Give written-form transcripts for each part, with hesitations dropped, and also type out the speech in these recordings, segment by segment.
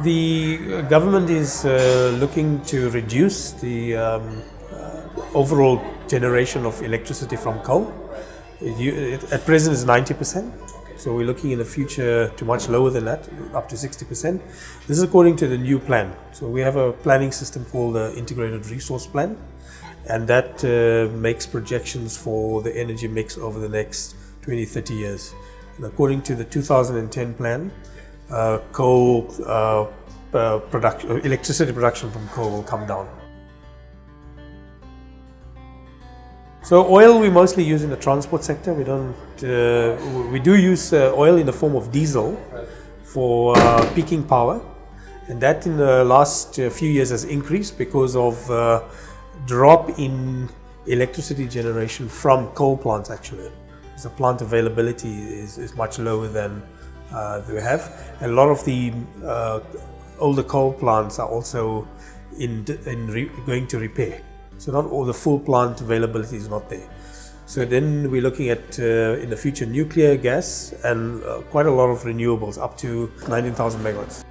The government is looking to reduce the overall generation of electricity from coal. At present is 90%, so we're looking in the future to much lower than that, up to 60%. This is according to the new plan. So we have a planning system called the Integrated Resource Plan, and that makes projections for the energy mix over the next 20-30 years. And according to the 2010 plan, electricity production from coal will come down. So oil we mostly use in the transport sector. We do use oil in the form of diesel for peaking power, and that in the last few years has increased because of drop in electricity generation from coal plants actually. So plant availability is much lower than we have. And a lot of the older coal plants are also going to repair. So not all the full plant availability is not there. So then we're looking at in the future nuclear, gas, and quite a lot of renewables, up to 19,000 megawatts.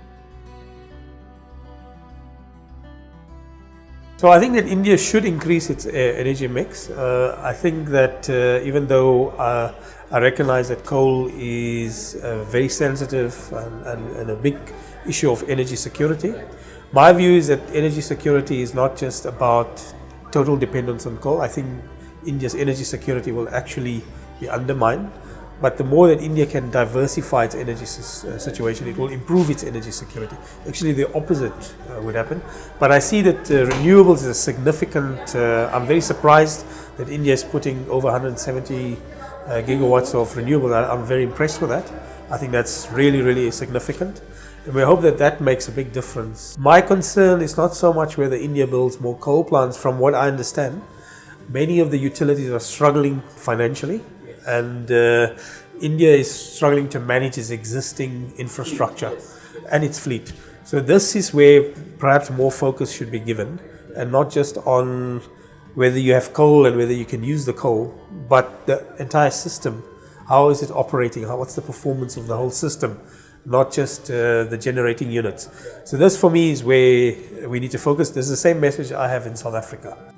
So I think that India should increase its energy mix. I think that even though I recognize that coal is very sensitive and a big issue of energy security, my view is that energy security is not just about total dependence on coal. I think India's energy security will actually be undermined. But the more that India can diversify its energy situation, it will improve its energy security. Actually, the opposite would happen. But I see that renewables is a significant. I'm very surprised that India is putting over 170 gigawatts of renewables. I'm very impressed with that. I think that's really, really significant. And we hope that that makes a big difference. My concern is not so much whether India builds more coal plants. From what I understand, many of the utilities are struggling financially, and India is struggling to manage its existing infrastructure and its fleet. So this is where perhaps more focus should be given, and not just on whether you have coal and whether you can use the coal, but the entire system. How is it operating? What's the performance of the whole system? Not just the generating units. So this for me is where we need to focus. This is the same message I have in South Africa.